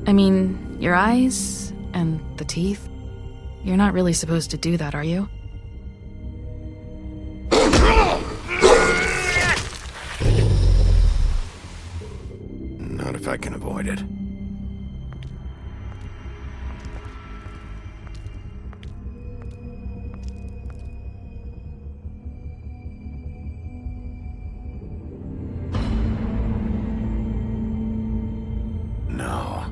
I mean, your eyes and the teeth. You're not really supposed to do that, are you? Not if I can avoid it. No.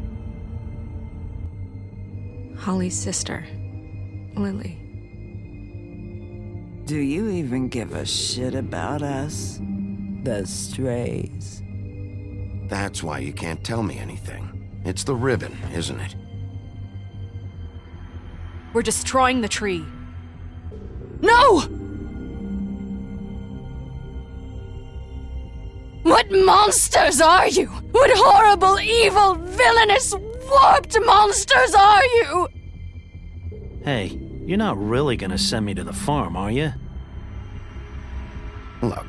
Holly's sister, Lily. Do you even give a shit about us? The strays. That's why you can't tell me anything. It's the ribbon, isn't it? We're destroying the tree. No! What monsters are you? What horrible, evil, villainous, warped monsters are you? Hey, you're not really gonna send me to the farm, are you? Look,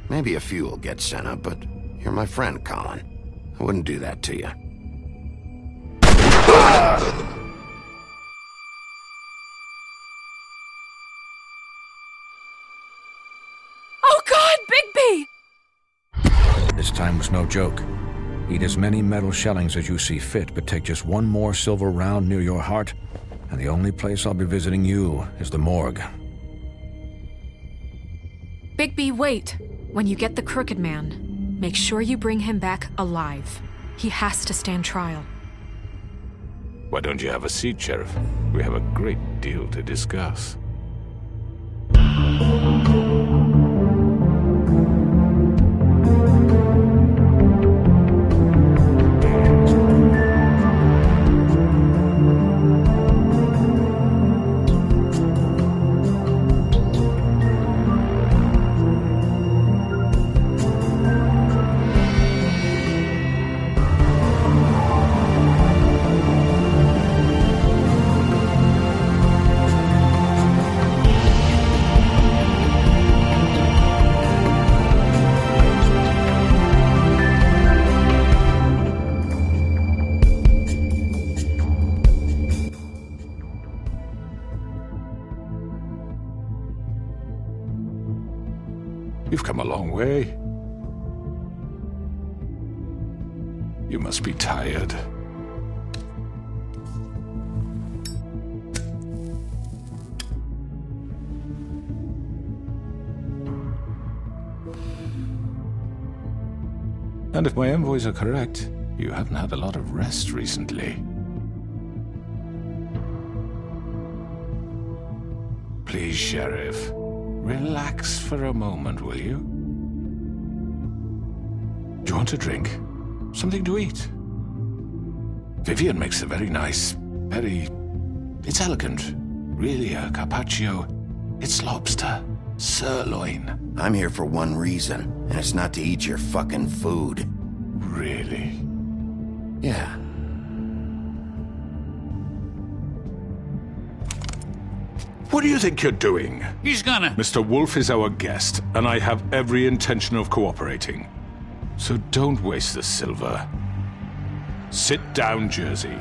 maybe a few will get sent up, but you're my friend, Colin. I wouldn't do that to you. Oh God, Bigby! This time was no joke. Eat as many metal shellings as you see fit, but take just one more silver round near your heart, and the only place I'll be visiting you is the morgue. Bigby, wait. When you get the Crooked Man, make sure you bring him back alive. He has to stand trial. Why don't you have a seat, Sheriff? We have a great deal to discuss. You've come a long way. You must be tired. And if my envoys are correct, you haven't had a lot of rest recently. Please, Sheriff. Relax for a moment, will you? Do you want a drink? Something to eat? Vivian makes a very nice, it's elegant. Really a carpaccio. It's lobster. Sirloin. I'm here for one reason, and it's not to eat your fucking food. Really? Yeah. What do you think you're doing? He's gonna... Mr. Wolf is our guest, and I have every intention of cooperating. So don't waste the silver. Sit down, Jersey.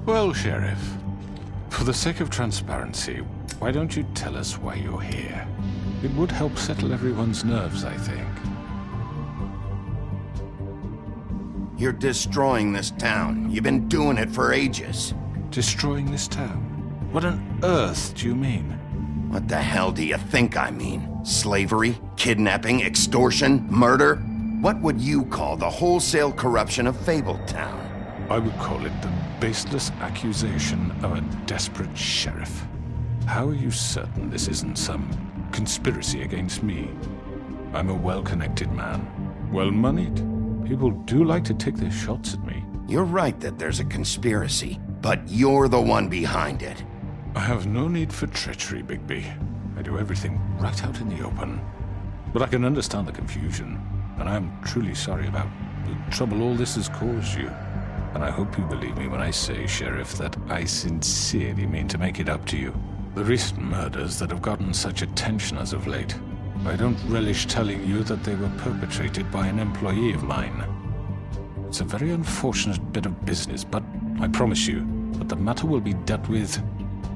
Well, Sheriff, for the sake of transparency, why don't you tell us why you're here? It would help settle everyone's nerves, I think. You're destroying this town. You've been doing it for ages. Destroying this town? What on earth do you mean? What the hell do you think I mean? Slavery? Kidnapping? Extortion? Murder? What would you call the wholesale corruption of Fabletown? I would call it the baseless accusation of a desperate sheriff. How are you certain this isn't some conspiracy against me? I'm a well-connected man, well-moneyed. People do like to take their shots at me. You're right that there's a conspiracy, but you're the one behind it. I have no need for treachery, Bigby. I do everything right out in the open. But I can understand the confusion, and I am truly sorry about the trouble all this has caused you. And I hope you believe me when I say, Sheriff, that I sincerely mean to make it up to you. The recent murders that have gotten such attention as of late, I don't relish telling you that they were perpetrated by an employee of mine. It's a very unfortunate bit of business, but I promise you that the matter will be dealt with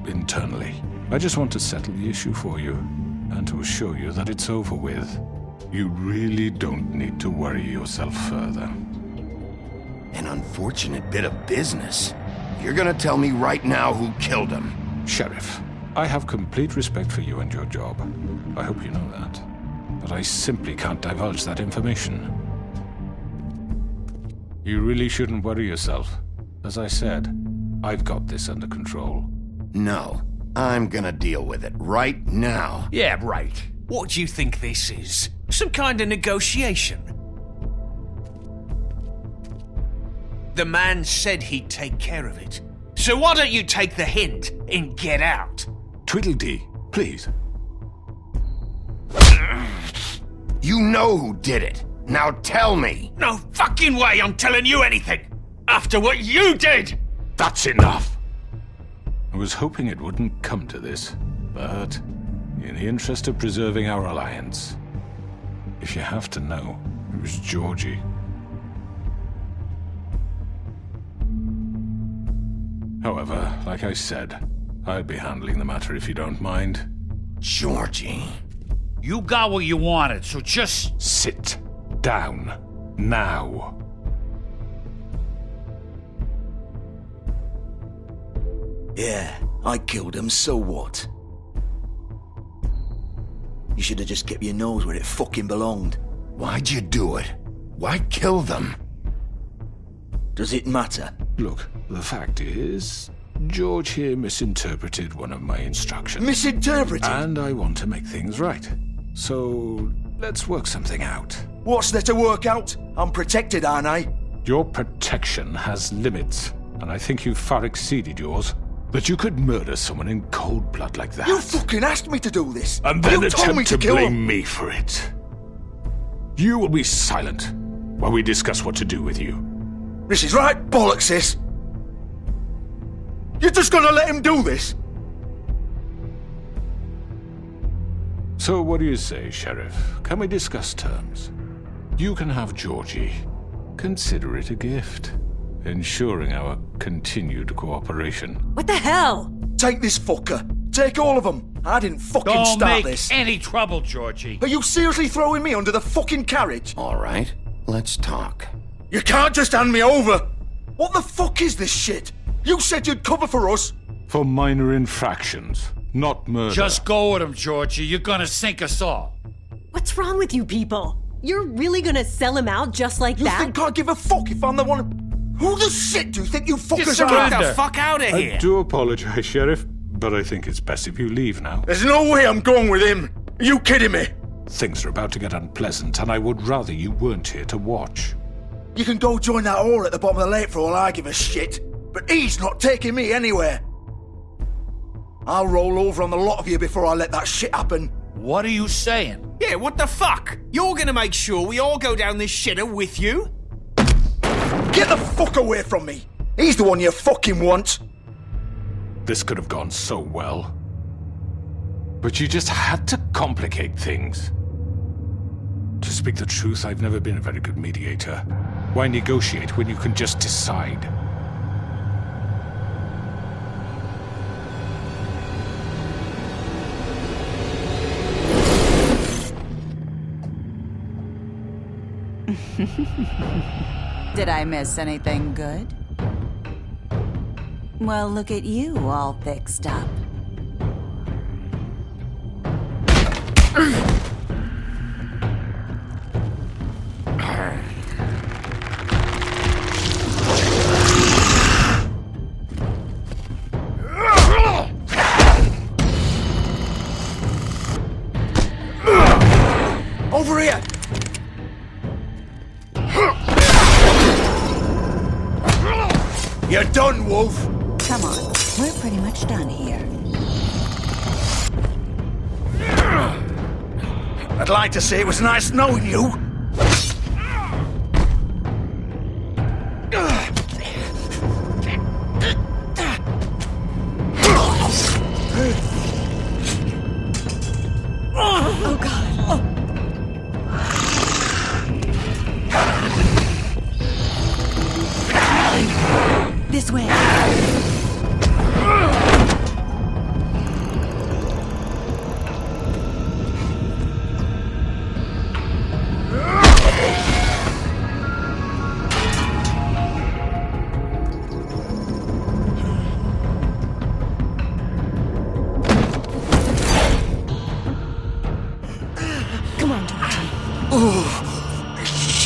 internally. I just want to settle the issue for you, and to assure you that it's over with. You really don't need to worry yourself further. An unfortunate bit of business? You're gonna tell me right now who killed him? Sheriff, I have complete respect for you and your job. I hope you know that. But I simply can't divulge that information. You really shouldn't worry yourself. As I said, I've got this under control. No, I'm gonna deal with it right now. Yeah, right. What do you think this is? Some kind of negotiation? The man said he'd take care of it. So why don't you take the hint and get out? Tweedledee, please. You know who did it. Now tell me. No fucking way I'm telling you anything! After what you did! That's enough! I was hoping it wouldn't come to this, but in the interest of preserving our alliance, if you have to know, it was Georgie. However, like I said, I'll be handling the matter if you don't mind. Georgie. You got what you wanted, so just... Sit down. Now. Yeah, I killed him, so what? You should have just kept your nose where it fucking belonged. Why'd you do it? Why kill them? Does it matter? Look, the fact is, George here misinterpreted one of my instructions. Misinterpreted? And I want to make things right. So, let's work something out. What's there to work out? I'm protected, aren't I? Your protection has limits, and I think you've far exceeded yours. That you could murder someone in cold blood like that. You fucking asked me to do this! And then you told me attempt to kill blame him. me for it. You will be silent while we discuss what to do with you. This is right bollocks, sis! You're just gonna let him do this? So what do you say, Sheriff? Can we discuss terms? You can have Georgie. Consider it a gift, ensuring our continued cooperation. What the hell? Take this fucker. Take all of them. I didn't fucking Don't start make this. any trouble, Georgie. Are you seriously throwing me under the fucking carriage? All right, let's talk. You can't just hand me over! What the fuck is this shit? You said you'd cover for us! For minor infractions, not murder. Just go with him, Georgie. You're gonna sink us all. What's wrong with you people? You're really gonna sell him out just like You that? think I give a fuck if I'm the one... Who the shit do you think you fuckers are? Get the fuck out of I do apologize, Sheriff, but I think it's best if you leave now. There's no way I'm going with him! Are you kidding me? Things are about to get unpleasant, and I would rather you weren't here to watch. You can go join that whore at the bottom of the lake for all I give a shit, but he's not taking me anywhere. I'll roll over on the lot of you before I let that shit happen. What are you saying? Yeah, what the fuck? You're gonna make sure we all go down this shitter with you? Get the fuck away from me! He's the one you fucking want! This could have gone so well. But you just had to complicate things. To speak the truth, I've never been a very good mediator. Why negotiate when you can just decide? Did I miss anything good? Well, look at you, all fixed up. Over here! You're done, Wolf! Come on, we're pretty much done here. I'd like to say it was nice knowing you.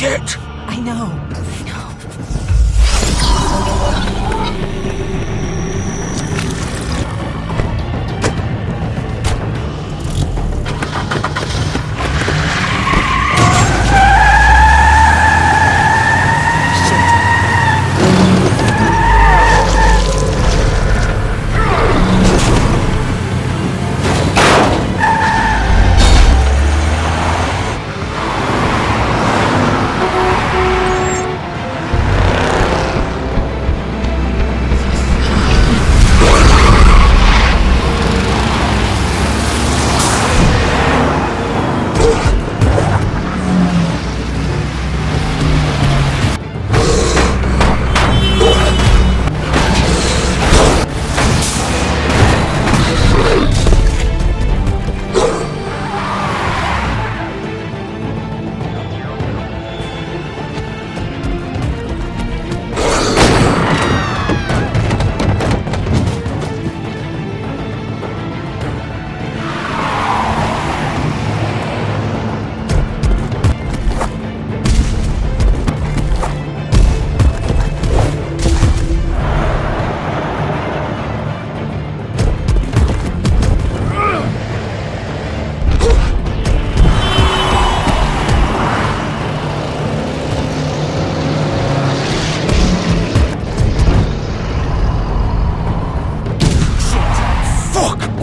Shit! I know.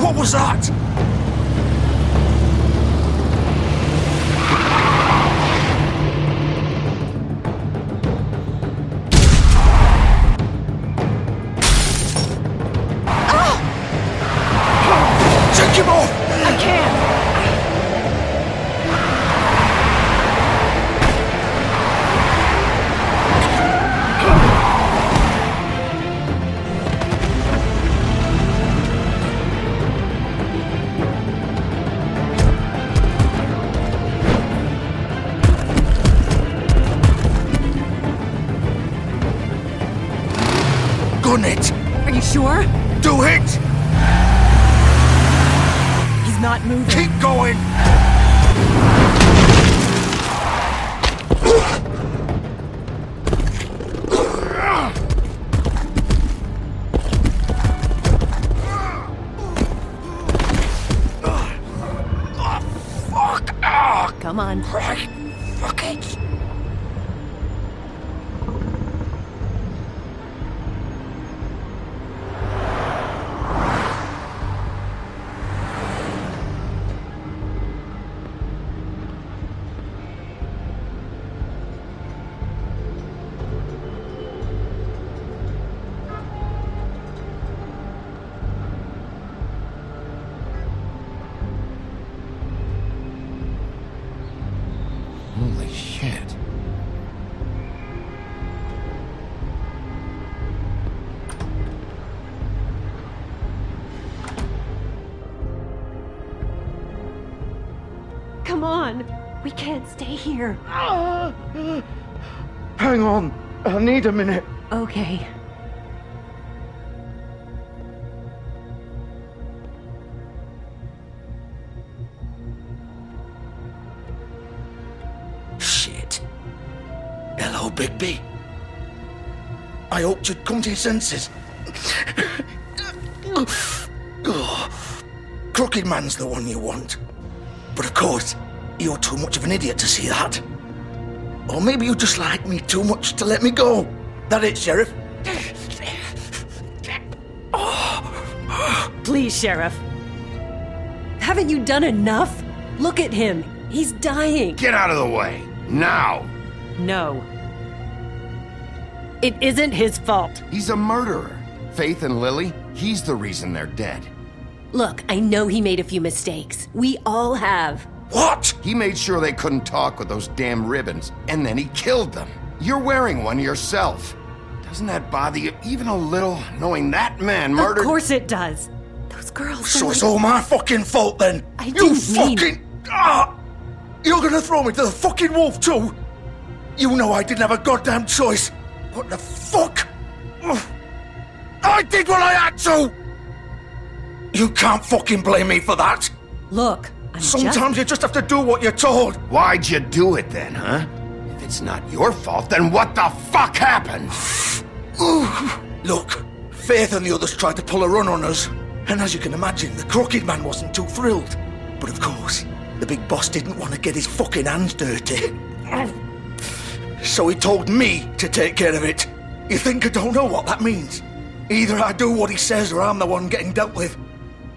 What was that? Take him off! I can't! Gun it! Are you sure? Do it! He's not moving. Keep going! Fuck! Come on. Right. Fuck it! Holy shit. Come on. We can't stay here. Hang on. I need a minute. Okay. Shit. Hello, Bigby. I hoped you'd come to your senses. Crooked Man's the one you want. But of course, you're too much of an idiot to see that. Or maybe you just like me too much to let me go. That it, Sheriff? Please, Sheriff. Haven't you done enough? Look at him. He's dying. Get out of the way. Now. No. It isn't his fault. He's a murderer. Faith and Lily, he's the reason they're dead. Look, I know he made a few mistakes. We all have. What? He made sure they couldn't talk with those damn ribbons, and then he killed them. You're wearing one yourself. Doesn't that bother you even a little, knowing that man murdered— Of course it does. Those girls— So it's all my fucking fault then? I You didn't mean— fucking— You're gonna throw me to the fucking wolf too? You know I didn't have a goddamn choice. What the fuck? I did what I had to! You can't fucking blame me for that. Look, Sometimes you just have to do what you're told. Why'd you do it then, huh? If it it's not your fault, then what the fuck happened? Look, Faith and the others tried to pull a run on us. And as you can imagine, the Crooked Man wasn't too thrilled. But of course, the big boss didn't want to get his fucking hands dirty. So he told me to take care of it. You think I don't know what that means? Either I do what he says or I'm the one getting dealt with.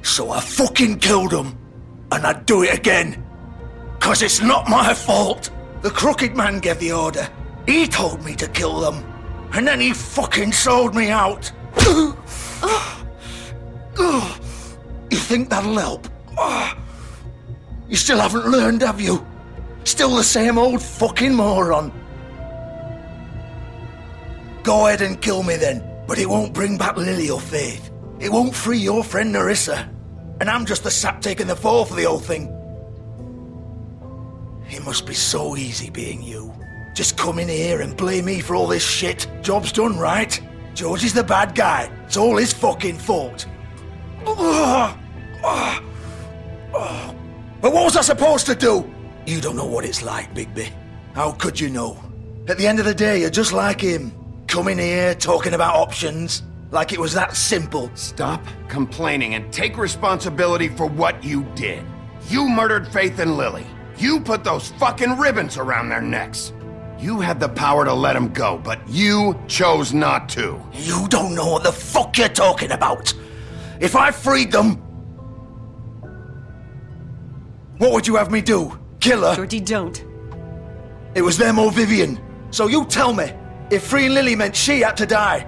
So I fucking killed him. And I'd do it again. 'Cause it's not my fault. The Crooked Man gave the order. He told me to kill them. And then he fucking sold me out. You think that'll help? You still haven't learned, have you? Still the same old fucking moron. Go ahead and kill me then, but it won't bring back Lily or Faith. It won't free your friend Nerissa. And I'm just the sap taking the fall for the whole thing. It must be so easy being you. Just come in here and blame me for all this shit. Job's done, right? George is the bad guy. It's all his fucking fault. But what was I supposed to do? You don't know what it's like, Bigby. How could you know? At the end of the day, you're just like him. Coming here, talking about options, like it was that simple. Stop complaining and take responsibility for what you did. You murdered Faith and Lily. You put those fucking ribbons around their necks. You had the power to let them go, but you chose not to. You don't know what the fuck you're talking about. If I freed them... What would you have me do? Kill her? Georgie, don't. It was them or Vivian. So you tell me, if freeing Lily meant she had to die,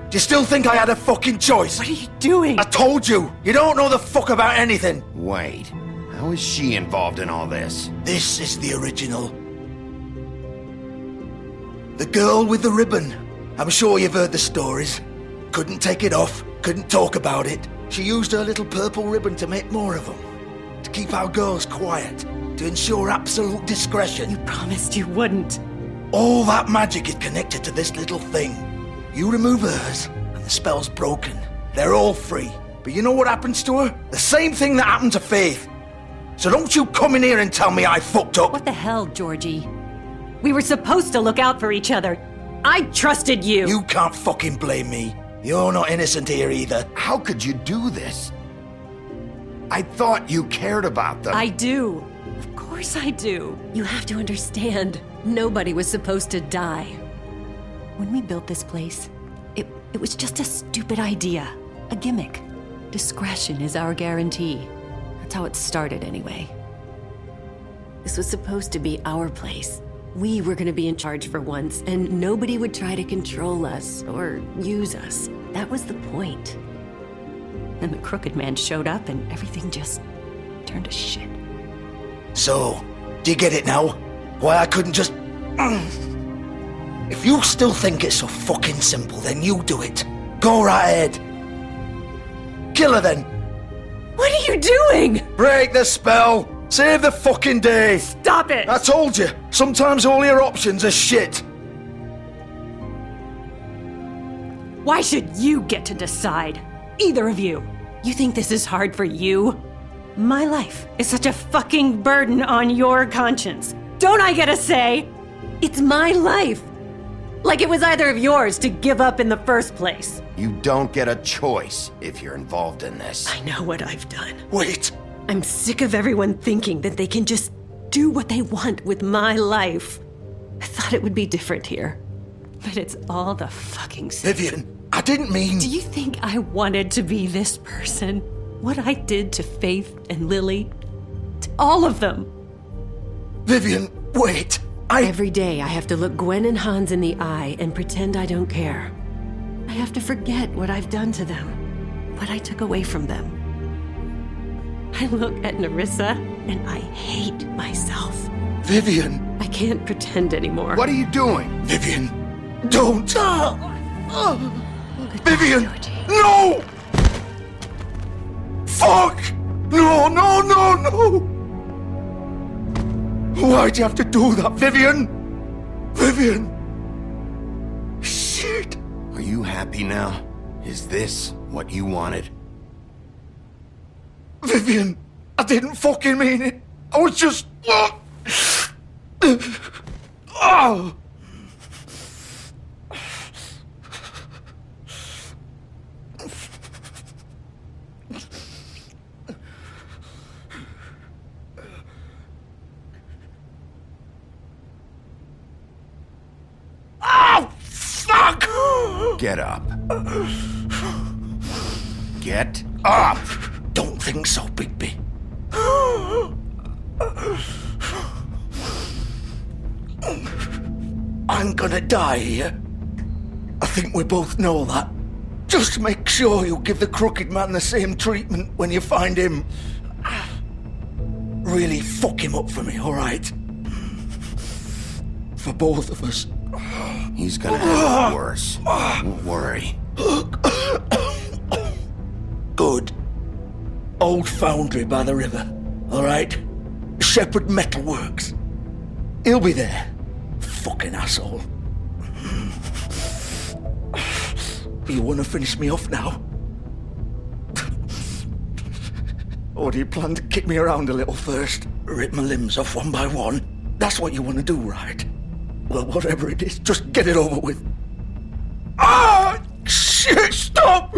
do you still think I had a fucking choice? What are you doing? I told you, you don't know the fuck about anything. Wait, how is she involved in all this? This is the original. The girl with the ribbon. I'm sure you've heard the stories. Couldn't take it off, couldn't talk about it. She used her little purple ribbon to make more of them. To keep our girls quiet. To ensure absolute discretion. You promised you wouldn't. All that magic is connected to this little thing. You remove hers, and the spell's broken. They're all free. But you know what happens to her? The same thing that happened to Faith. So don't you come in here and tell me I fucked up. What the hell, Georgie? We were supposed to look out for each other. I trusted you. You can't fucking blame me. You're not innocent here either. How could you do this? I thought you cared about them. I do. Of course I do. You have to understand. Nobody was supposed to die. When we built this place, it was just a stupid idea. A gimmick. Discretion is our guarantee. That's how it started anyway. This was supposed to be our place. We were gonna be in charge for once, and nobody would try to control us or use us. That was the point. Then the Crooked Man showed up and everything just turned to shit. So, do you get it now? Why I couldn't just... If you still think it's so fucking simple, then you do it. Go right ahead. Kill her then. What are you doing? Break the spell. Save the fucking day. Stop it. I told you. Sometimes all your options are shit. Why should you get to decide? Either of you. You think this is hard for you? My life is such a fucking burden on your conscience. Don't I get a say? It's my life. Like it was either of yours to give up in the first place. You don't get a choice if you're involved in this. I know what I've done. Wait. I'm sick of everyone thinking that they can just do what they want with my life. I thought it would be different here. But it's all the fucking same. Vivian, I didn't mean... Do you think I wanted to be this person? What I did to Faith and Lily? To all of them? Vivian, wait. Every day I have to look Gwen and Hans in the eye and pretend I don't care. I have to forget what I've done to them. What I took away from them. I look at Nerissa and I hate myself. Vivian. I can't pretend anymore. What are you doing? Vivian, don't. Vivian, no! Fuck! No, no, no, no! Why'd you have to do that, Vivian? Vivian! Shit! Are you happy now? Is this what you wanted? Vivian, I didn't fucking mean it. I was just... Oh! Oh, fuck! Get up. Get up! Don't think so, Bigby. I'm gonna die here. I think we both know that. Just make sure you give the crooked man the same treatment when you find him. Really fuck him up for me, alright? For both of us. He's gonna have it worse. Don't worry. Good. Old foundry by the river, alright? Shepherd Metalworks. He'll be there. Fucking asshole. You wanna finish me off now? Or do you plan to kick me around a little first? Rip my limbs off one by one? That's what you wanna do, right? Well, whatever it is, just get it over with. Ah! Shit, stop!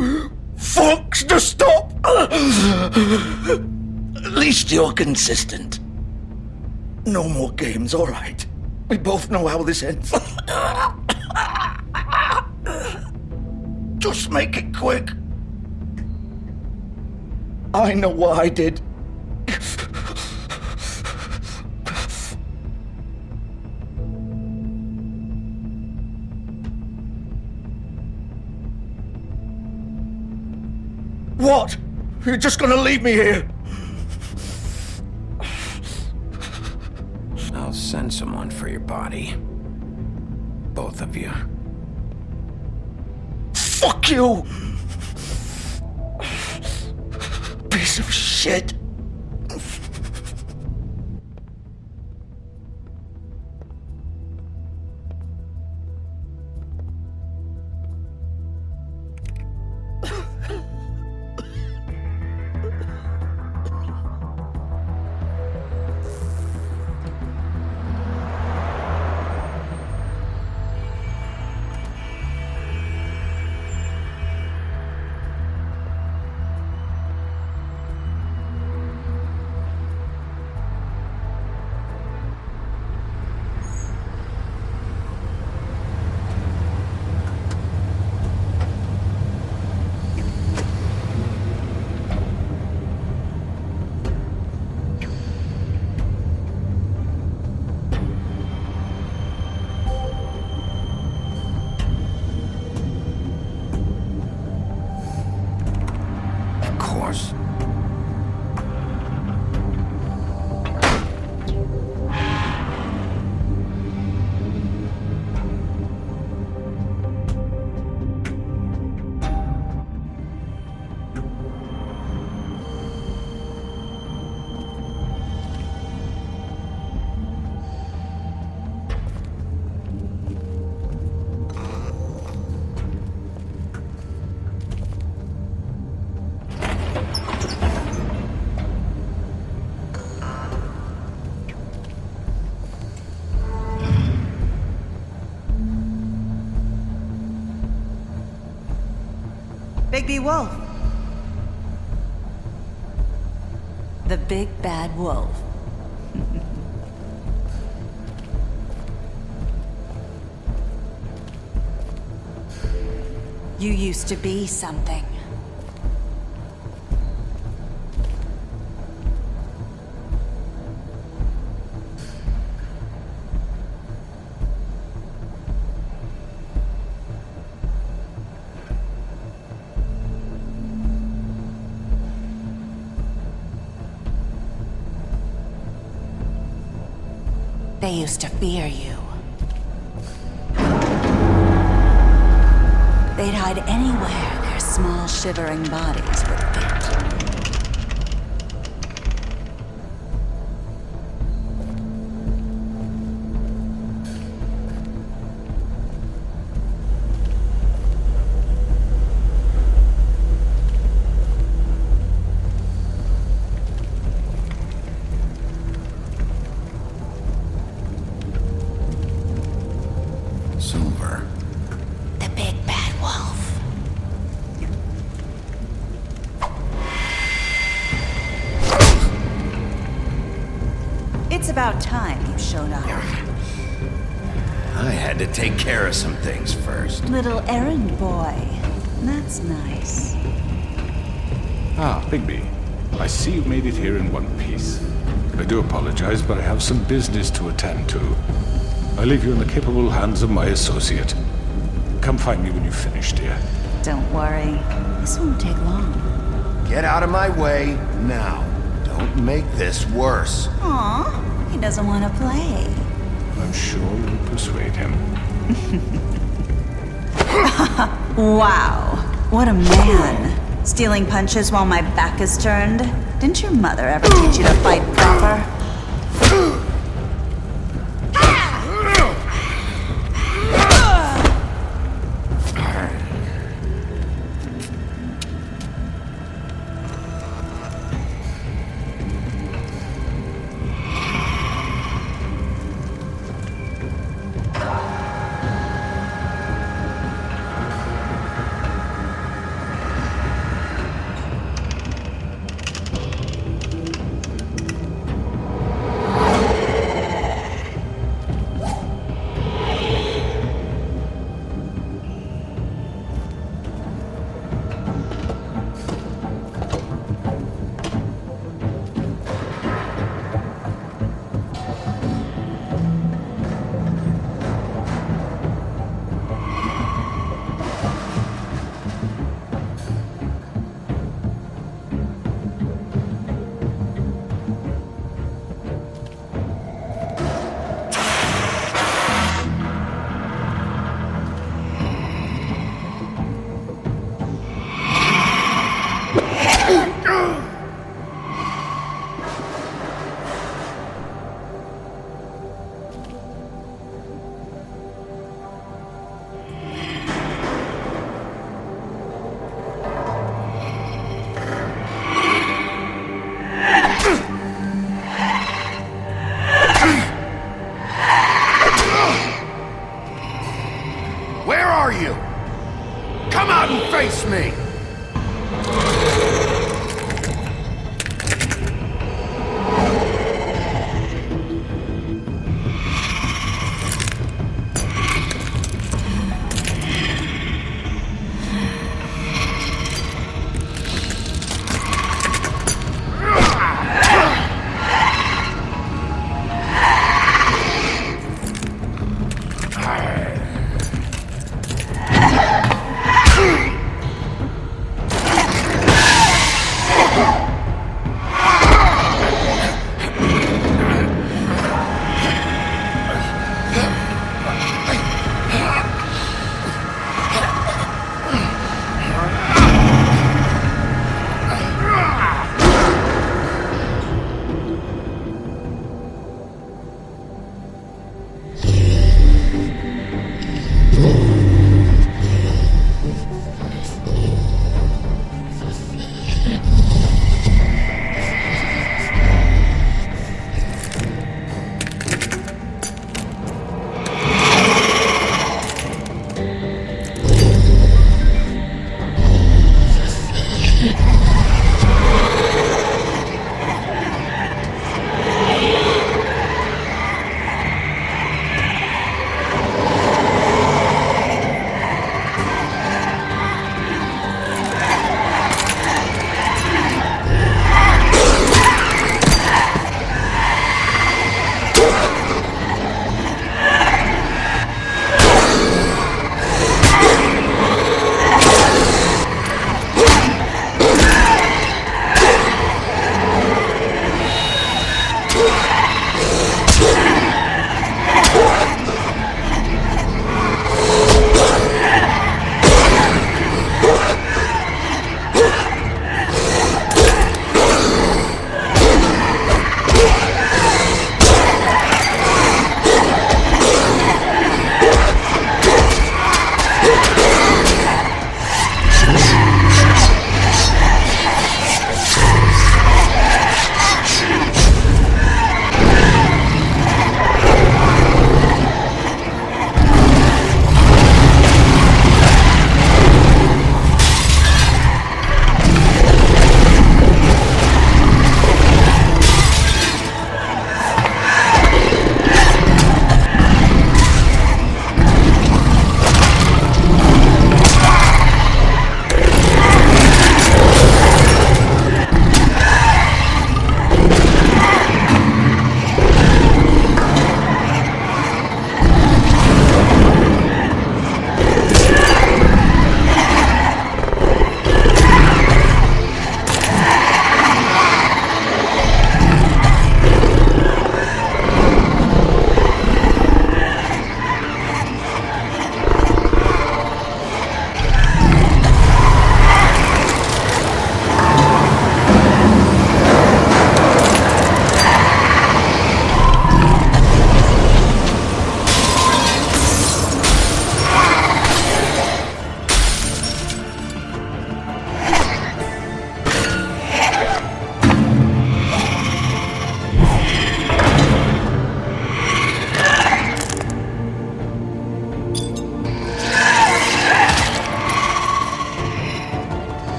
Fucks to stop! At least you're consistent. No more games, alright? We both know how this ends. Just make it quick. I know what I did. What? You're just gonna leave me here? I'll send someone for your body. Both of you. Fuck you! Piece of shit. Bigby Wolf. The big bad wolf. You used to be something. They used to fear you. They'd hide anywhere their small, shivering bodies would fit. it's about time you showed up. I had to take care of some things first. Little errand boy. That's nice. Ah, Bigby. I see you made it here in one piece. I do apologize, but I have some business to attend to. I leave you in the capable hands of my associate. Come find me when you've finished, dear. Don't worry. This won't take long. Get out of my way now. Don't make this worse. Aw, he doesn't want to play. I'm sure you'll persuade him. Wow, what a man. Stealing punches while my back is turned? Didn't your mother ever teach you to fight proper?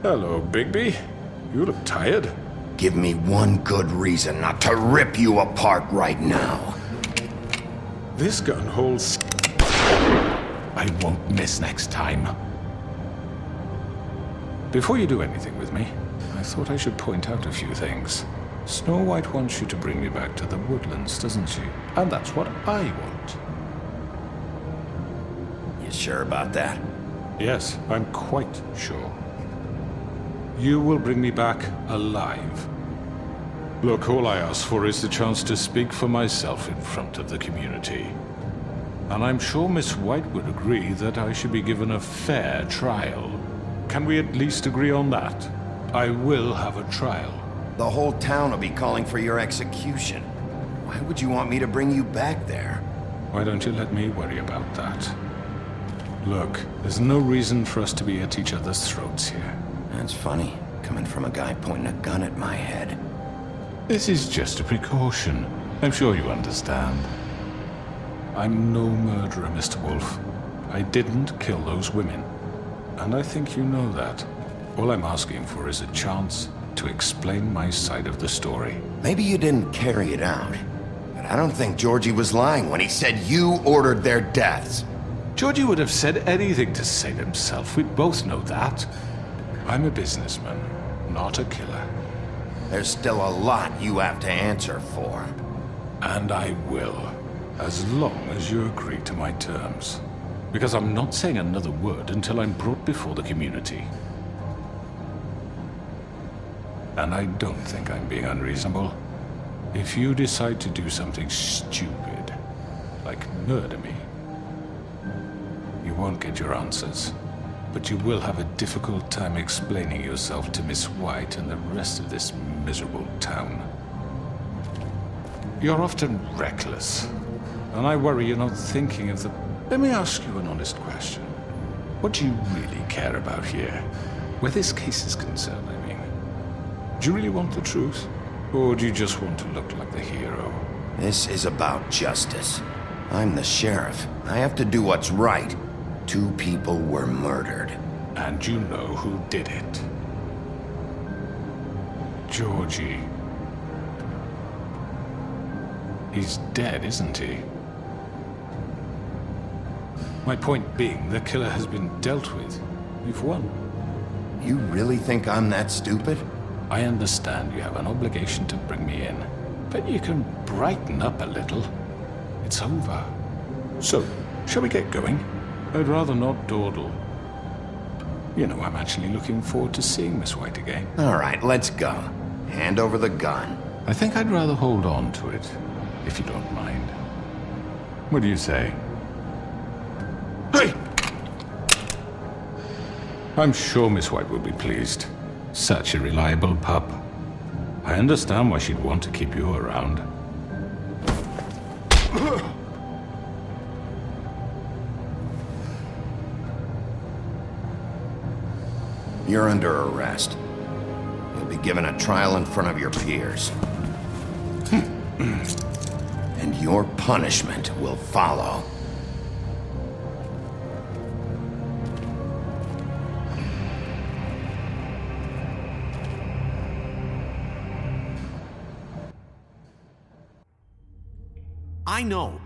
Hello, Bigby. You look tired. Give me one good reason not to rip you apart right now. This gun holds... I won't miss next time. Before you do anything with me, I thought I should point out a few things. Snow White wants you to bring me back to the woodlands, doesn't she? And that's what I want. You sure about that? Yes, I'm quite sure. You will bring me back alive. Look, all I ask for is the chance to speak for myself in front of the community. And I'm sure Miss White would agree that I should be given a fair trial. Can we at least agree on that? I will have a trial. The whole town will be calling for your execution. Why would you want me to bring you back there? Why don't you let me worry about that? Look, there's no reason for us to be at each other's throats here. That's funny, coming from a guy pointing a gun at my head. This is just a precaution. I'm sure you understand. I'm no murderer, Mr. Wolf. I didn't kill those women. And I think you know that. All I'm asking for is a chance to explain my side of the story. Maybe you didn't carry it out, but I don't think Georgie was lying when he said you ordered their deaths. Georgie would have said anything to save himself. We both know that. I'm a businessman, not a killer. There's still a lot you have to answer for. And I will, as long as you agree to my terms. Because I'm not saying another word until I'm brought before the community. And I don't think I'm being unreasonable. If you decide to do something stupid, like murder me, you won't get your answers. But you will have a difficult time explaining yourself to Miss White and the rest of this miserable town. You're often reckless, and I worry you're not thinking of the... Let me ask you an honest question. What do you really care about here? Where this case is concerned, I mean. Do you really want the truth? Or do you just want to look like the hero? This is about justice. I'm the sheriff. I have to do what's right. 2 people were murdered. And you know who did it. Georgie. He's dead, isn't he? My point being, the killer has been dealt with. We've won. You really think I'm that stupid? I understand you have an obligation to bring me in, but you can brighten up a little. It's over. So, shall we get going? I'd rather not dawdle. You know, I'm actually looking forward to seeing Miss White again. All right, let's go. Hand over the gun. I think I'd rather hold on to it, if you don't mind. What do you say? Hey! I'm sure Miss White will be pleased. Such a reliable pup. I understand why she'd want to keep you around. You're under arrest. You'll be given a trial in front of your peers. And your punishment will follow.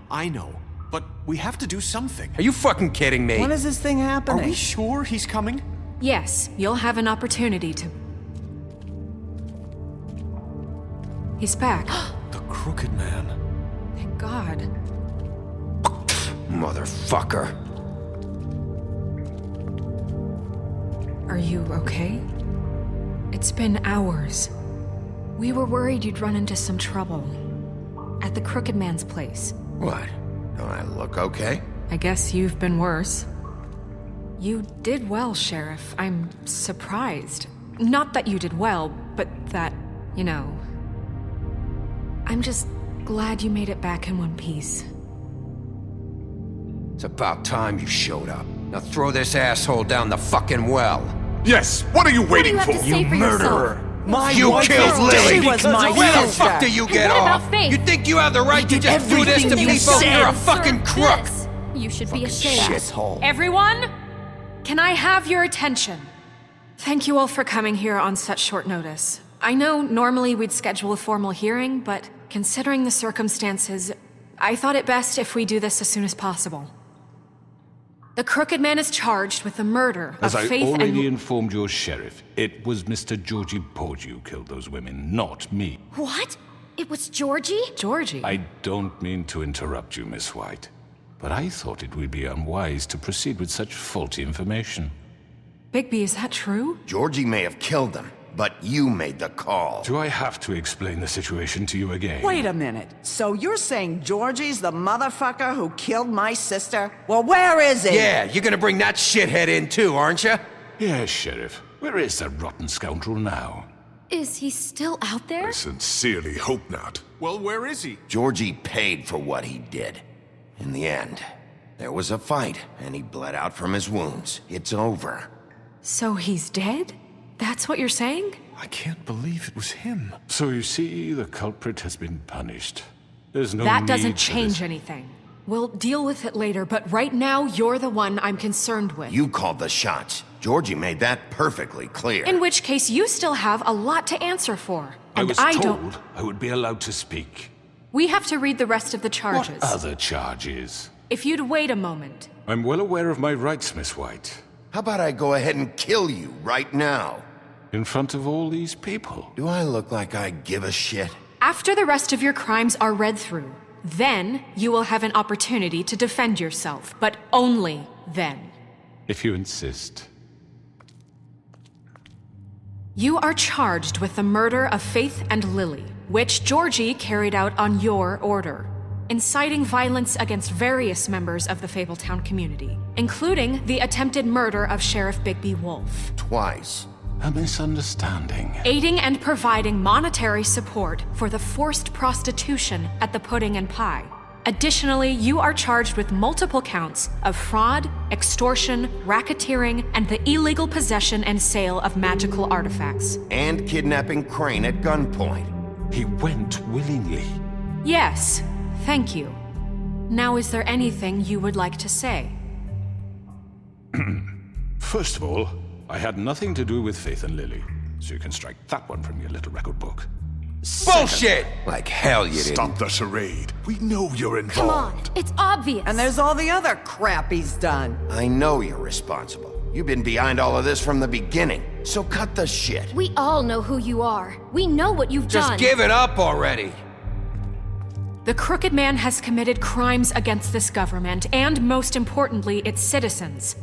I know. But we have to do something. Are you fucking kidding me? When is this thing happening? Are we sure he's coming? Yes, you'll have an opportunity to... He's back. The Crooked Man. Thank God. Motherfucker. Are you okay? It's been hours. We were worried you'd run into some trouble. At the Crooked Man's place. What? Don't I look okay? I guess you've been worse. You did well, Sheriff. I'm surprised. Not that you did well, but that, you know... I'm just glad you made it back in one piece. It's about time you showed up. Now throw this asshole down the fucking well. Yes, what are you waiting for? You murderer! You killed Lily! She was my Where the sister. fuck do you get What off? about Faith? You think you have the right to just do this to Everything you people? said. You're a fucking crook! This. You should be ashamed. Shithole. Everyone, can I have your attention? Thank you all for coming here on such short notice. I know normally we'd schedule a formal hearing, but considering the circumstances, I thought it best if we do this as soon as possible. The Crooked Man is charged with the murder As of I Faith already and... informed your sheriff, it was Mr. Georgie Porgy who killed those women, not me. What? It was Georgie? Georgie? I don't mean to interrupt you, Miss White, but I thought it would be unwise to proceed with such faulty information. Bigby, is that true? Georgie may have killed them, but you made the call. Do I have to explain the situation to you again? Wait a minute. So you're saying Georgie's the motherfucker who killed my sister? Well, where is he? Yeah, you're gonna bring that shithead in too, aren't you? Yes, Sheriff. Where is that rotten scoundrel now? Is he still out there? I sincerely hope not. Well, where is he? Georgie paid for what he did. In the end, there was a fight, and he bled out from his wounds. It's over. So he's dead? That's what you're saying? I can't believe it was him. So you see, the culprit has been punished. There's no That need doesn't for change this. anything. We'll deal with it later, but right now, you're the one I'm concerned with. You called the shots. Georgie made that perfectly clear. In which case, you still have a lot to answer for. I And was I told don't... I would be allowed to speak. We have to read the rest of the charges. What other charges? If you'd wait a moment. I'm well aware of my rights, Miss White. How about I go ahead and kill you right now? In front of all these people. Do I look like I give a shit? After the rest of your crimes are read through, then you will have an opportunity to defend yourself, but only then. If you insist. You are charged with the murder of Faith and Lily, which Georgie carried out on your order, inciting violence against various members of the Fabletown community, including the attempted murder of Sheriff Bigby Wolf. Twice. A misunderstanding. Aiding and providing monetary support for the forced prostitution at the Pudding and Pie. Additionally, you are charged with multiple counts of fraud, extortion, racketeering, and the illegal possession and sale of magical artifacts. And kidnapping Crane at gunpoint. He went willingly. Yes, thank you. Now, is there anything you would like to say? First of all, I had nothing to do with Faith and Lily, so you can strike that one from your little record book. Bullshit! Like hell you didn't. Stop the charade. We know you're involved. Come on, it's obvious. And there's all the other crap he's done. I know you're responsible. You've been behind all of this from the beginning, so cut the shit. We all know who you are. We know what you've Just done. give it up already. The Crooked Man has committed crimes against this government and, most importantly, its citizens.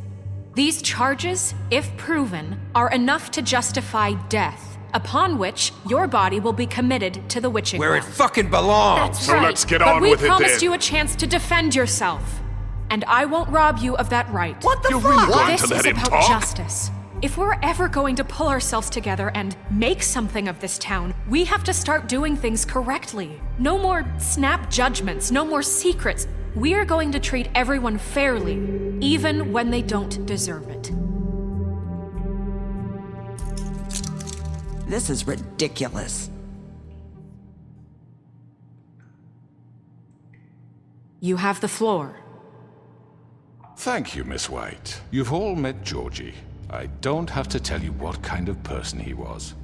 These charges, if proven, are enough to justify death, upon which your body will be committed to the witching Where it ground. fucking belongs. That's So right. let's get But on we with it then. promised you a chance to defend yourself, and I won't rob you of that right. What the You're fuck? really going This to let is him about talk? justice. If we're ever going to pull ourselves together and make something of this town, we have to start doing things correctly. No more snap judgments, no more secrets. We are going to treat everyone fairly, even when they don't deserve it. This is ridiculous. You have the floor. Thank you, Miss White. You've all met Georgie. I don't have to tell you what kind of person he was.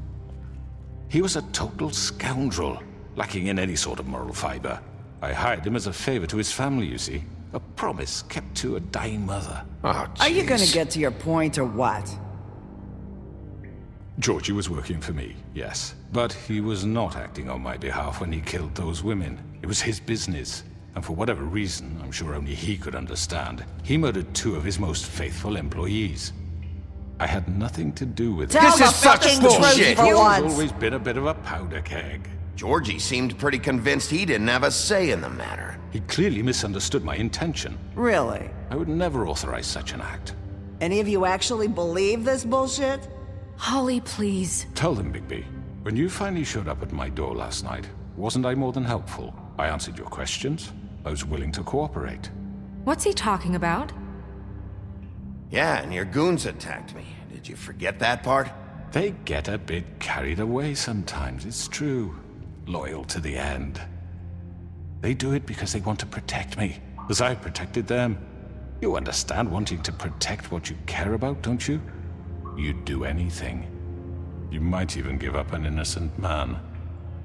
He was a total scoundrel, lacking in any sort of moral fiber. I hired him as a favor to his family, you see. A promise kept to a dying mother. Oh, Are you gonna jeez. get to your point or what? Georgie was working for me, yes. But he was not acting on my behalf when he killed those women. It was his business. And for whatever reason, I'm sure only he could understand, he murdered 2 of his most faithful employees. I had nothing to do with it. Tell This the is such fucking bullshit. truth for He's once. always been a bit of a powder keg. Georgie seemed pretty convinced he didn't have a say in the matter. He clearly misunderstood my intention. Really? I would never authorize such an act. Any of you actually believe this bullshit? Holly, please. Tell them, Bigby. When you finally showed up at my door last night, wasn't I more than helpful? I answered your questions. I was willing to cooperate. What's he talking about? Yeah, and your goons attacked me. Did you forget that part? They get a bit carried away sometimes, it's true. Loyal to the end. They do it because they want to protect me, as I protected them. You understand wanting to protect what you care about, don't you? You'd do anything. You might even give up an innocent man,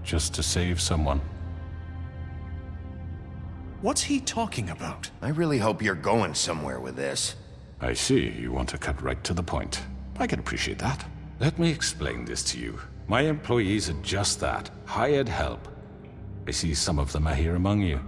just to save someone. What's he talking about? I really hope you're going somewhere with this. I see, you want to cut right to the point. I can appreciate that. Let me explain this to you. My employees are just that, hired help. I see some of them are here among you.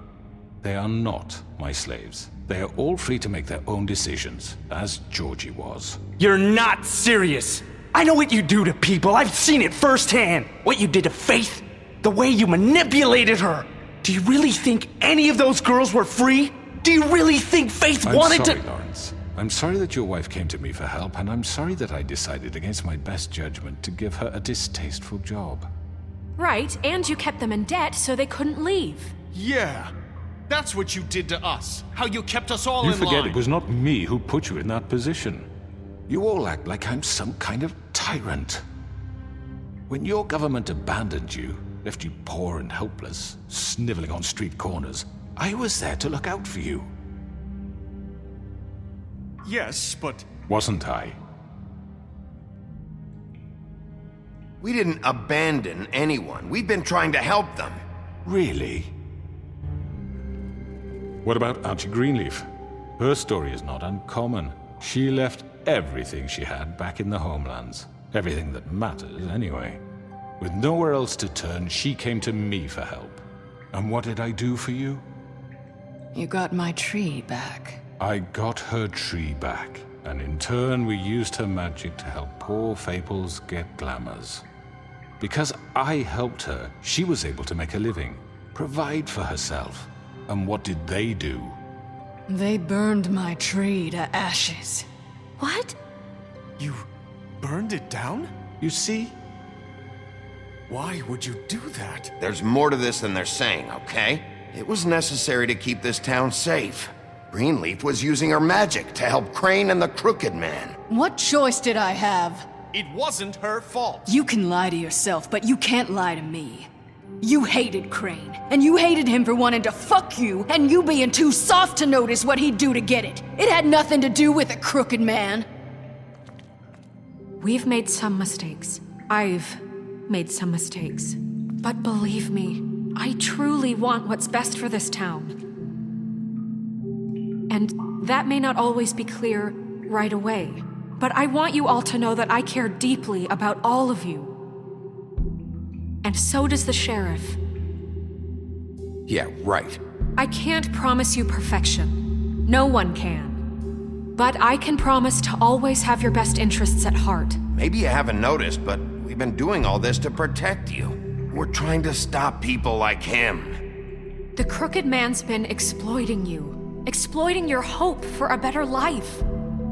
They are not my slaves. They are all free to make their own decisions, as Georgie was. You're not serious! I know what you do to people, I've seen it firsthand! What you did to Faith, the way you manipulated her! Do you really think any of those girls were free? Do you really think Faith wanted to— I'm sorry, Lawrence. I'm sorry that your wife came to me for help, and I'm sorry that I decided against my best judgment to give her a distasteful job. Right, and you kept them in debt so they couldn't leave. Yeah, that's what you did to us. How you kept us all You in line. forget it was not me who put you in that position. You all act like I'm some kind of tyrant. When your government abandoned you, left you poor and helpless, sniveling on street corners, I was there to look out for you. Yes, but... Wasn't I? We didn't abandon anyone. We've been trying to help them. Really? What about Auntie Greenleaf? Her story is not uncommon. She left everything she had back in the homelands. Everything that matters, anyway. With nowhere else to turn, she came to me for help. And what did I do for you? You got my tree back. I got her tree back, and in turn we used her magic to help poor Fables get glamours. Because I helped her, she was able to make a living, provide for herself. And what did they do? They burned my tree to ashes. What? You burned it down? You see? Why would you do that? There's more to this than they're saying, okay? It was necessary to keep this town safe. Greenleaf was using her magic to help Crane and the Crooked Man. What choice did I have? It wasn't her fault. You can lie to yourself, but you can't lie to me. You hated Crane, and you hated him for wanting to fuck you, and you being too soft to notice what he'd do to get it. It had nothing to do with the Crooked Man. We've made some mistakes. I've made some mistakes. But believe me, I truly want what's best for this town. And that may not always be clear right away, but I want you all to know that I care deeply about all of you. And so does the sheriff. Yeah, right. I can't promise you perfection. No one can. But I can promise to always have your best interests at heart. Maybe you haven't noticed, but we've been doing all this to protect you. We're trying to stop people like him. The Crooked Man's been exploiting you. Exploiting your hope for a better life.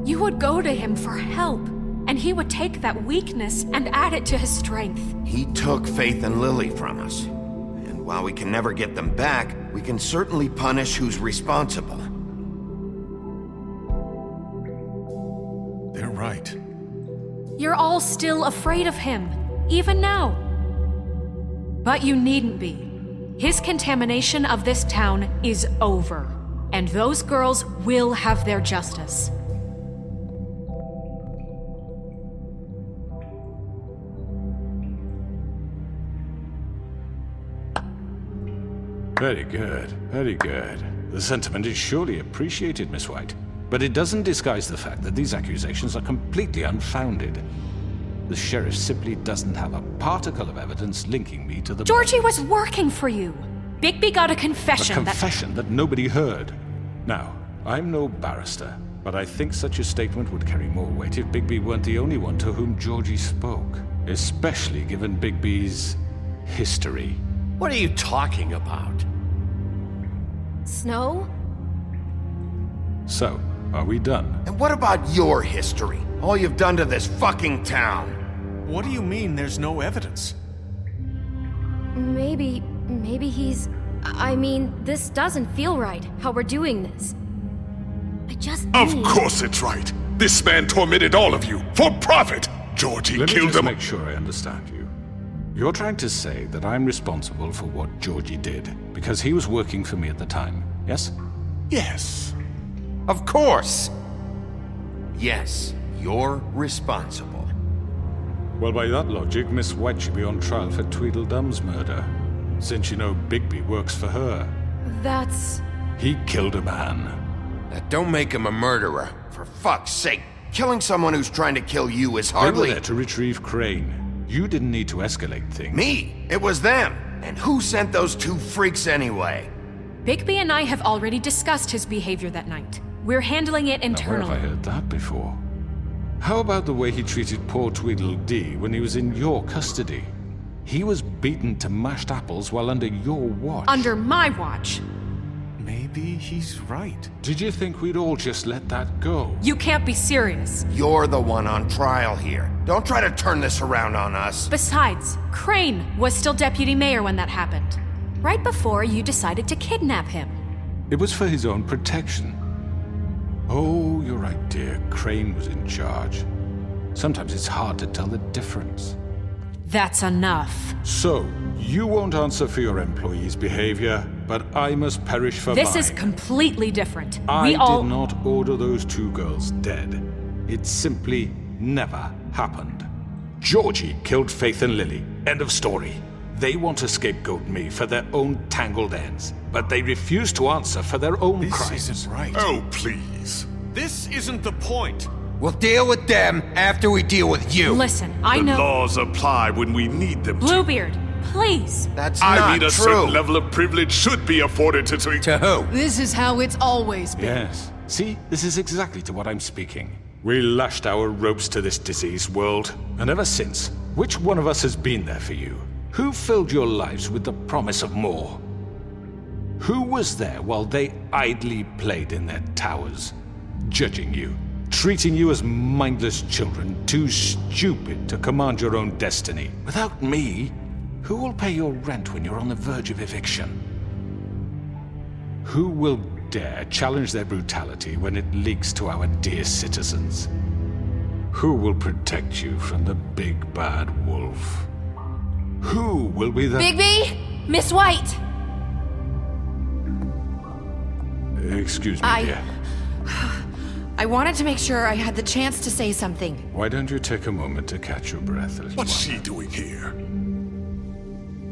You would go to him for help, and he would take that weakness and add it to his strength. He took Faith and Lily from us. And while we can never get them back, we can certainly punish who's responsible. They're right. You're all still afraid of him, even now. But you needn't be. His contamination of this town is over. And those girls will have their justice. Very good, very good. The sentiment is surely appreciated, Miss White. But it doesn't disguise the fact that these accusations are completely unfounded. The sheriff simply doesn't have a particle of evidence linking me to the— Georgie was working for you. Bigby got a confession. A confession that nobody heard. Now, I'm no barrister, but I think such a statement would carry more weight if Bigby weren't the only one to whom Georgie spoke. Especially given Bigby's history. What are you talking about? Snow? So, are we done? And what about your history? All you've done to this fucking town? What do you mean there's no evidence? Maybe he's... I mean, this doesn't feel right, how we're doing this. Of course it's right. This man tormented all of you for profit. Georgie Let me killed just him. make sure I understand you. You're trying to say that I'm responsible for what Georgie did because he was working for me at the time, yes? Yes. Of course. Yes, you're responsible. Well, by that logic, Miss White should be on trial for Tweedledum's murder, since you know Bigby works for her. That's... He killed a man. That don't make him a murderer. For fuck's sake, killing someone who's trying to kill you is They were hardly... there to retrieve Crane. You didn't need to escalate things. Me? It was them. And who sent those two freaks anyway? Bigby and I have already discussed his behavior that night. We're handling it Now, where internally. have I heard that before? How about the way he treated poor Tweedledee when he was in your custody? He was beaten to mashed apples while under your watch. Under my watch. Maybe he's right. Did you think we'd all just let that go? You can't be serious. You're the one on trial here. Don't try to turn this around on us. Besides, Crane was still deputy mayor when that happened. Right before you decided to kidnap him. It was for his own protection. Oh, you're right, dear. Crane was in charge. Sometimes it's hard to tell the difference. That's enough. So, you won't answer for your employees' behavior, but I must perish for This mine. is completely different. I We all... did not order those two girls dead. It simply never happened. Georgie killed Faith and Lily. End of story. They want to scapegoat me for their own tangled ends, but they refuse to answer for their own crimes. This isn't right. Oh, please. This isn't the point. We'll deal with them after we deal with you. Listen, I The know... laws apply when we need them to. Bluebeard, please. That's I not mean, a true. certain level of privilege should be afforded to To who? This is how it's always been. Yes. See, this is exactly to what I'm speaking. We lashed our ropes to this diseased world, and ever since, which one of us has been there for you? Who filled your lives with the promise of more? Who was there while they idly played in their towers, judging you, treating you as mindless children, too stupid to command your own destiny? Without me, who will pay your rent when you're on the verge of eviction? Who will dare challenge their brutality when it leaks to our dear citizens? Who will protect you from the big bad wolf? Who will be the... Bigby! Miss White! Excuse me, dear. I wanted to make sure I had the chance to say something. Why don't you take a moment to catch your breath, little What's one? she doing here?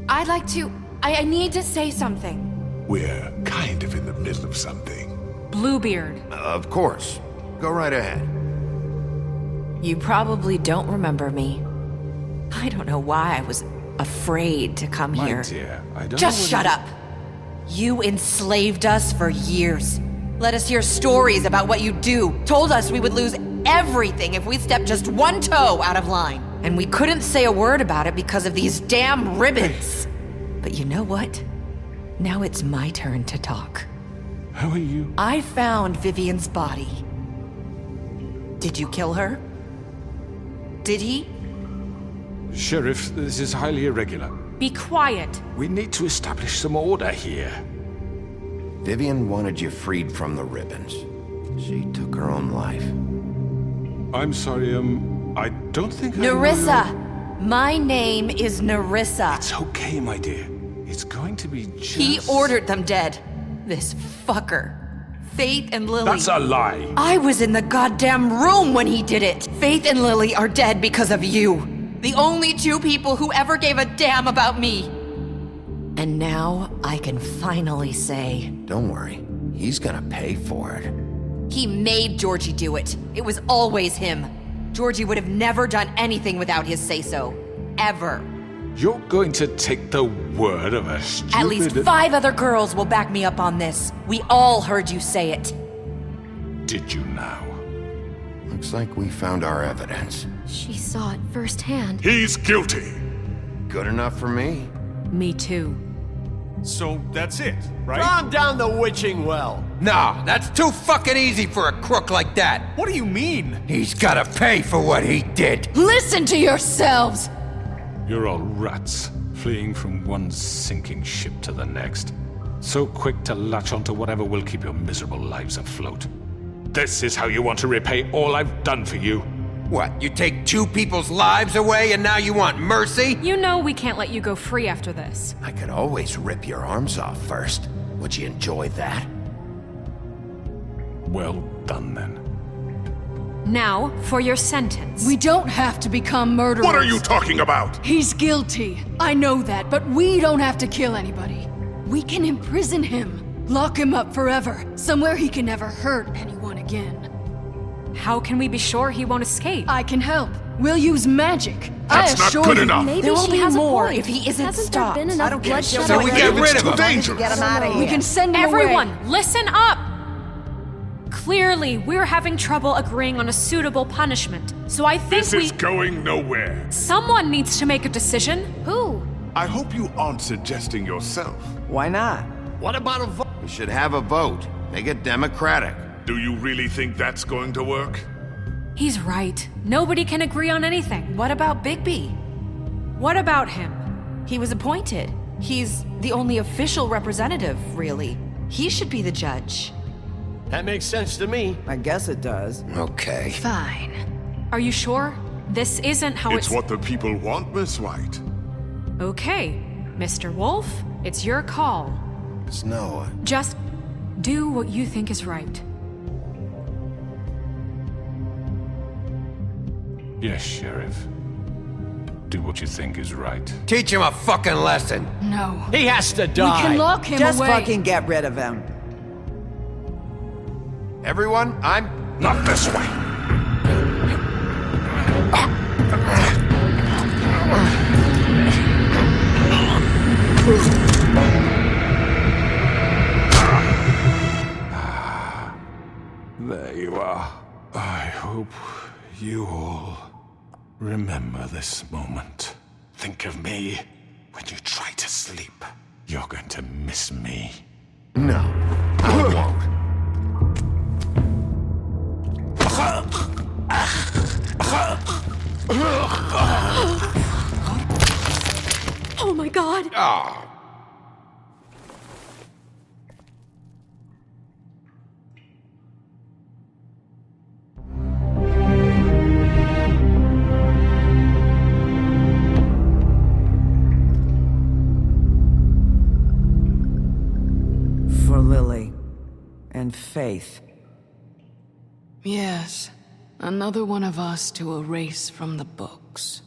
I'd like to... I need to say something. We're kind of in the middle of something. Bluebeard. Of course. Go right ahead. You probably don't remember me. I don't know why I was afraid to come My here. dear, I don't Just know shut up! You enslaved us for years. Let us hear stories about what you do. Told us we would lose everything if we stepped just one toe out of line. And we couldn't say a word about it because of these damn ribbons. But you know what? Now it's my turn to talk. How are you? I found Vivian's body. Did you kill her? Did he? Sheriff, this is highly irregular. Be quiet. We need to establish some order here. Vivian wanted you freed from the ribbons. She took her own life. I'm sorry, I don't think I know Nerissa! your- My name is Nerissa. It's okay, my dear. It's going to be just... He ordered them dead. This fucker. Faith and Lily. That's a lie. I was in the goddamn room when he did it. Faith and Lily are dead because of you. The only two people who ever gave a damn about me. And now I can finally say... Don't worry. He's gonna pay for it. He made Georgie do it. It was always him. Georgie would have never done anything without his say-so. Ever. You're going to take the word of a stupid... At least 5 other girls will back me up on this. We all heard you say it. Did you now? Looks like we found our evidence. She saw it firsthand. He's guilty. Good enough for me. Me too. So that's it, right? Calm down the witching well. Nah, that's too fucking easy for a crook like that. What do you mean? He's gotta pay for what he did. Listen to yourselves! You're all rats, fleeing from one sinking ship to the next. So quick to latch onto whatever will keep your miserable lives afloat. This is how you want to repay all I've done for you? What, you take 2 people's lives away and now you want mercy? You know we can't let you go free after this. I could always rip your arms off first. Would you enjoy that? Well done, then. Now, for your sentence. We don't have to become murderers. What are you talking about? He's guilty. I know that, but we don't have to kill anybody. We can imprison him. Lock him up forever. Somewhere he can never hurt anyone again. How can we be sure he won't escape? I can help. We'll use magic. That's not good enough. Maybe There will she be has more a point. if he isn't Hasn't stopped. there been enough I don't care. bloodshed So we get already? rid of him. Dangerous. Get him out of here. We can send him Everyone, away. listen up! Clearly, we're having trouble agreeing on a suitable punishment. So I think This is going nowhere. Someone needs to make a decision. Who? I hope you aren't suggesting yourself. Why not? What about a vote? We should have a vote. Make it democratic. Do you really think that's going to work? He's right. Nobody can agree on anything. What about Bigby? What about him? He was appointed. He's the only official representative, really. He should be the judge. That makes sense to me. I guess it does. Okay. Fine. Are you sure? This isn't how It's what the people want, Miss White. Okay, Mr. Wolf, it's your call. Snow. Just do what you think is right. Yes, Sheriff. Do what you think is right. Teach him a fucking lesson. No. He has to die. We can lock him Just away. fucking get rid of him. Everyone, I'm... Not this way. There you are. I hope you all remember this moment. Think of me when you try to sleep. You're going to miss me. No, I won't. Oh my god! Ah. For Lily. And Faith. Yes. Another one of us to erase from the books.